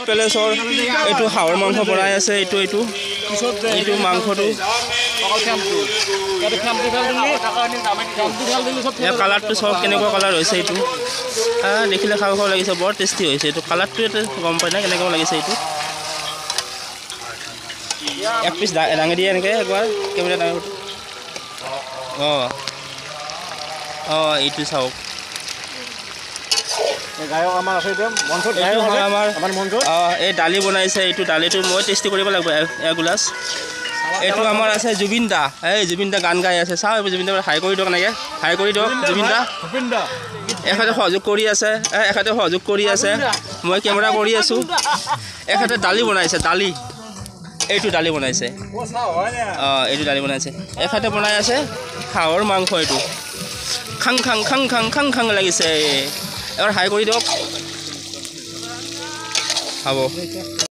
পেলেচৰ এইটো হাঁহৰ মাংস বনাই আছে এইটো মাংসটো কালাৰটো চব কেনেকুৱা কালাৰ হৈছে এইটো দেখিলে খাওঁ খাওঁ লাগিছে বৰ টেষ্টি হৈছে এইটো কালাৰটো গম পাই না কেনেকুৱা লাগিছে এইটো এক পিচ দাঙি দিয়ে এনেকৈ একবাৰ কেমেৰা দাঙি এইটো চাওক এই দালি বনাইছে এইটো দালিটো মই টেষ্টি কৰিব লাগিব এগিলাচ এইটো আমাৰ আছে জুবিন দা জুবিন দা গান গাই আছে চাওঁ জুবিন দা হাই কৰি দিয়ক এনেকৈ হাই কৰি দিয়ক জুবিন দা এখেতে সহযোগ কৰি আছে মই কেমেৰা কৰি আছোঁ এখেতে দালি বনাইছে এইটো দালি বনাইছে এইটো দালি বনাইছে এখেতে বনাই আছে হাঁহৰ মাংস এইটো খাং খাং খাং খাং খাং খাং লাগিছে এবাৰ হাই কৰি দিয়ক হ'ব